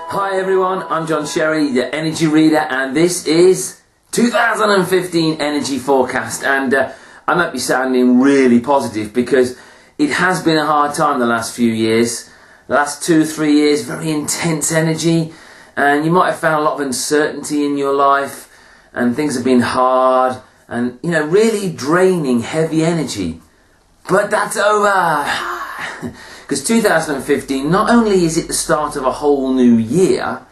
Hi everyone, I'm John Sherry, the Energy Reader, and this is 2015 Energy Forecast. And I might be sounding really positive because it has been a hard time the last few years. The last 2-3 years, very intense energy, and you might have found a lot of uncertainty in your life, and things have been hard, and really draining, heavy energy. But that's over! Because 2015, not only is it the start of a whole new year,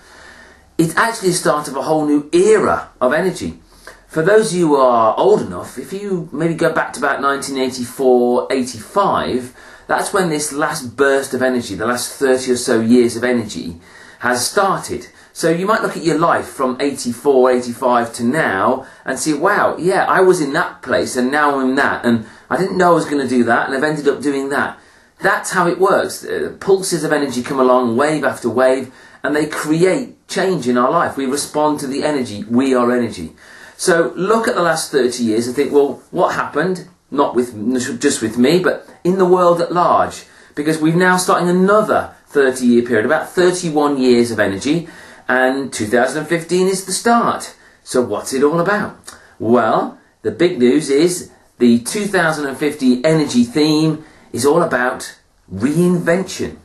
it's actually the start of a whole new era of energy. For those of you who are old enough, if you maybe go back to about 1984-85, that's when this last burst of energy, the last 30 or so years of energy, has started. So you might look at your life from 84, 85 to now and see, wow, yeah, I was in that place and now I'm in that, and I didn't know I was going to do that and I've ended up doing that. That's how it works. Pulses of energy come along, wave after wave, and they create change in our life. We respond to the energy. We are energy. So look at the last 30 years and think, well, what happened? Not just with me, but in the world at large. Because we're now starting another 30-year period, about 31 years of energy, and 2015 is the start. So what's it all about? Well, the big news is the 2050 energy theme is all about reinvention.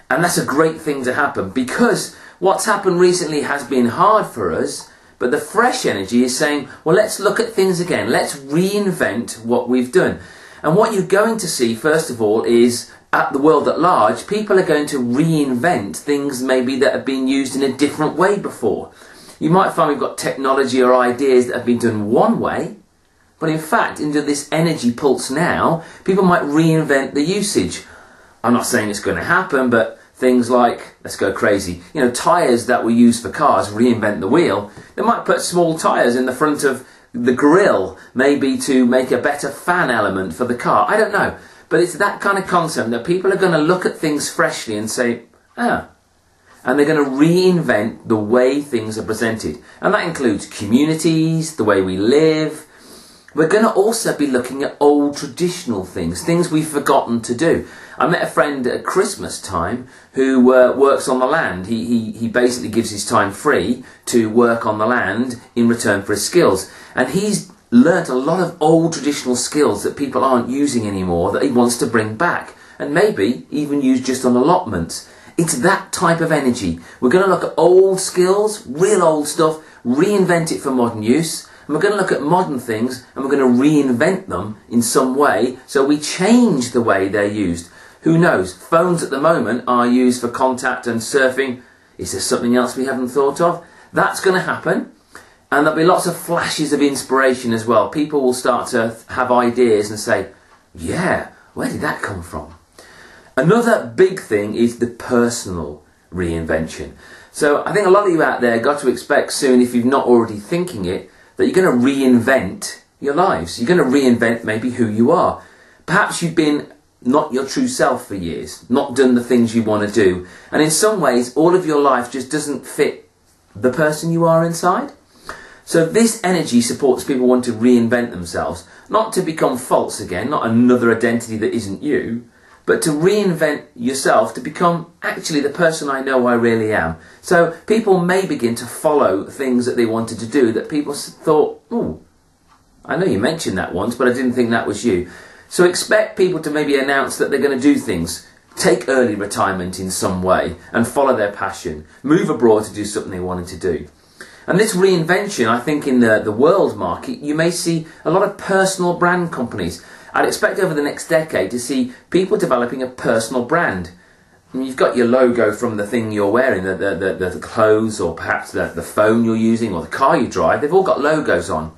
And that's a great thing to happen, because what's happened recently has been hard for us, but the fresh energy is saying, well, let's look at things again. Let's reinvent what we've done. And what you're going to see, first of all, is at the world at large, people are going to reinvent things maybe that have been used in a different way before. You might find we've got technology or ideas that have been done one way, but in fact, into this energy pulse now, people might reinvent the usage. I'm not saying it's going to happen, but things like, let's go crazy, tyres that were used for cars, reinvent the wheel. They might put small tyres in the front of the grille, maybe to make a better fan element for the car. I don't know. But it's that kind of concept that people are going to look at things freshly and say, and they're going to reinvent the way things are presented. And that includes communities, the way we live. We're going to also be looking at old traditional things, things we've forgotten to do. I met a friend at Christmas time who works on the land. He basically gives his time free to work on the land in return for his skills. And he's learnt a lot of old traditional skills that people aren't using anymore that he wants to bring back, and maybe even use just on allotments. It's that type of energy. We're going to look at old skills, real old stuff, reinvent it for modern use. And we're going to look at modern things and we're going to reinvent them in some way, so we change the way they're used. Who knows? Phones at the moment are used for contact and surfing. Is there something else we haven't thought of? That's going to happen. And there'll be lots of flashes of inspiration as well. People will start to have ideas and say, yeah, where did that come from? Another big thing is the personal reinvention. So I think a lot of you out there got to expect soon, if you're not already thinking it, that you're going to reinvent your lives. You're going to reinvent maybe who you are. Perhaps you've been not your true self for years, not done the things you want to do. And in some ways, all of your life just doesn't fit the person you are inside. So this energy supports people want to reinvent themselves, not to become false again, not another identity that isn't you, but to reinvent yourself to become actually the person I know I really am. So people may begin to follow things that they wanted to do that people thought, oh, I know you mentioned that once, but I didn't think that was you. So expect people to maybe announce that they're going to do things, take early retirement in some way and follow their passion, move abroad to do something they wanted to do. And this reinvention, I think in the world market, you may see a lot of personal brand companies. I'd expect over the next decade to see people developing a personal brand. I mean, you've got your logo from the thing you're wearing, the clothes, or perhaps the phone you're using, or the car you drive. They've all got logos on.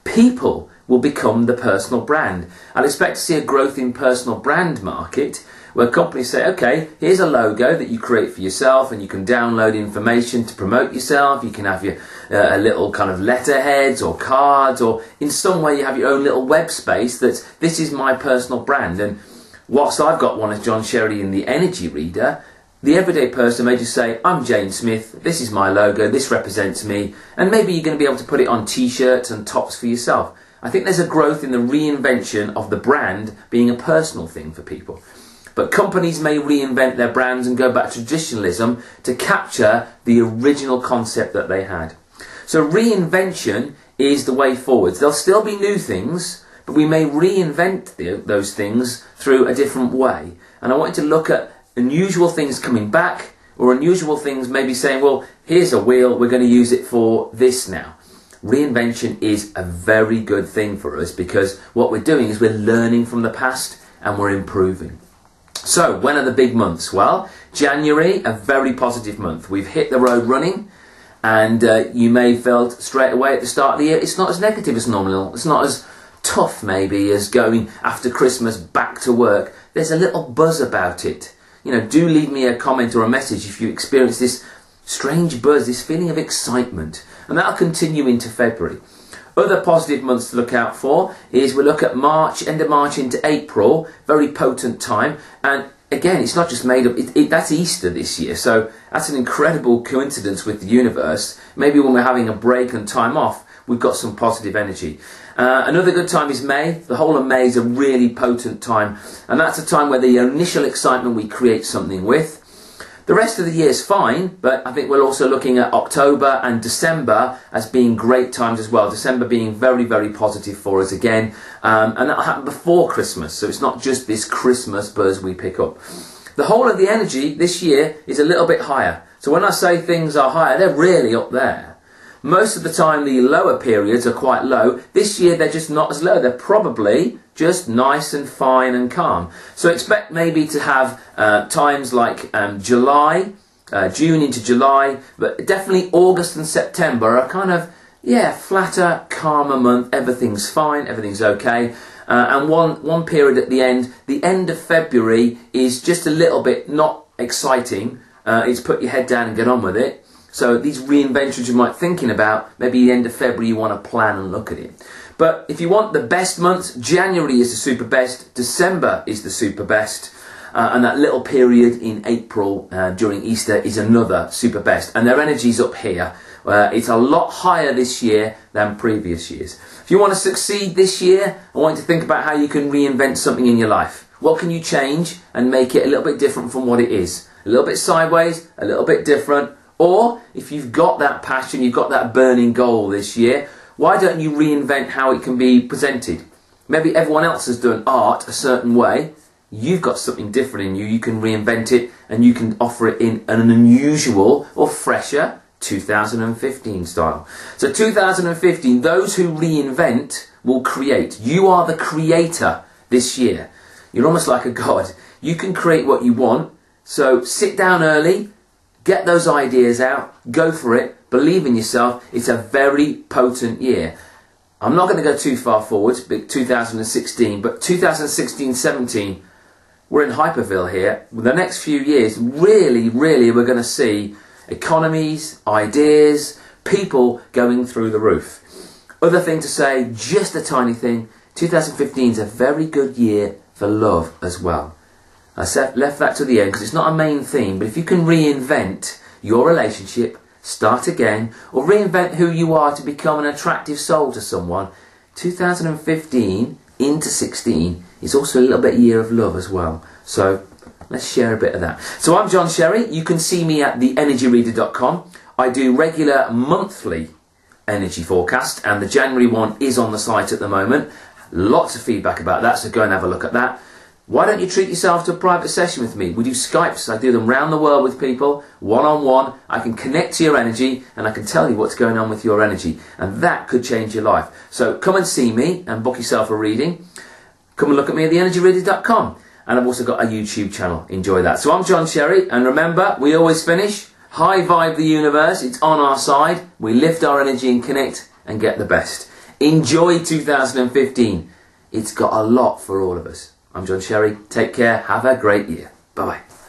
People will become the personal brand. I'd expect to see a growth in personal brand market, where companies say, okay, here's a logo that you create for yourself, and you can download information to promote yourself. You can have your a little kind of letterheads or cards, or in some way you have your own little web space that's, this is my personal brand. And whilst I've got one as John Sherry in the Energy Reader, the everyday person may just say, I'm Jane Smith, this is my logo, this represents me, and maybe you're going to be able to put it on t-shirts and tops for yourself. I think there's a growth in the reinvention of the brand being a personal thing for people. But companies may reinvent their brands and go back to traditionalism to capture the original concept that they had. So reinvention is the way forwards. There'll still be new things, but we may reinvent those things through a different way. And I wanted to look at unusual things coming back, or unusual things maybe saying, well, here's a wheel, we're going to use it for this now. Reinvention is a very good thing for us, because what we're doing is we're learning from the past and we're improving. So, when are the big months? Well, January, a very positive month. We've hit the road running, and you may have felt straight away at the start of the year, it's not as negative as normal. It's not as tough, maybe, as going after Christmas back to work. There's a little buzz about it. You know, do leave me a comment or a message if you experience this strange buzz, this feeling of excitement. And that'll continue into February. Other positive months to look out for is we look at March, end of March into April, very potent time. And again, it's not just made up, that's Easter this year. So that's an incredible coincidence with the universe. Maybe when we're having a break and time off, we've got some positive energy. Another good time is May. The whole of May is a really potent time. And that's a time where the initial excitement we create something with. The rest of the year is fine, but I think we're also looking at October and December as being great times as well. December being very, very positive for us again. And that'll happen before Christmas. So it's not just this Christmas buzz we pick up. The whole of the energy this year is a little bit higher. So when I say things are higher, they're really up there. Most of the time the lower periods are quite low. This year they're just not as low. They're probably just nice and fine and calm. So expect maybe to have times like July, June into July, but definitely August and September are kind of, flatter, calmer month. Everything's fine, everything's okay. And one period at the end of February is just a little bit not exciting. It's put your head down and get on with it. So these reinventions you might be thinking about, maybe the end of February you want to plan and look at it. But if you want the best months, January is the super best, December is the super best, and that little period in April during Easter is another super best. And their energy's up here. It's a lot higher this year than previous years. If you want to succeed this year, I want you to think about how you can reinvent something in your life. What can you change and make it a little bit different from what it is? A little bit sideways, a little bit different. Or, if you've got that passion, you've got that burning goal this year, why don't you reinvent how it can be presented? Maybe everyone else has done art a certain way. You've got something different in you. You can reinvent it and you can offer it in an unusual or fresher 2015 style. So 2015, those who reinvent will create. You are the creator this year. You're almost like a god. You can create what you want. So sit down early. Get those ideas out, go for it, believe in yourself. It's a very potent year. I'm not going to go too far forward, 2016, but 2016-17, we're in Hyperville here. With the next few years, really, we're going to see economies, ideas, people going through the roof. Other thing to say, just a tiny thing, 2015 is a very good year for love as well. I left that to the end because it's not a main theme, but if you can reinvent your relationship, start again, or reinvent who you are to become an attractive soul to someone, 2015 into 16 is also a little bit year of love as well. So let's share a bit of that. So I'm John Sherry. You can see me at theenergyreader.com. I do regular monthly energy forecast, and the January one is on the site at the moment. Lots of feedback about that, so go and have a look at that. Why don't you treat yourself to a private session with me? We do Skypes. I do them round the world with people, one-on-one. I can connect to your energy and I can tell you what's going on with your energy. And that could change your life. So come and see me and book yourself a reading. Come and look at me at theenergyreader.com. And I've also got a YouTube channel. Enjoy that. So I'm John Sherry. And remember, we always finish. High vibe the universe. It's on our side. We lift our energy and connect and get the best. Enjoy 2015. It's got a lot for all of us. I'm John Sherry. Take care. Have a great year. Bye-bye.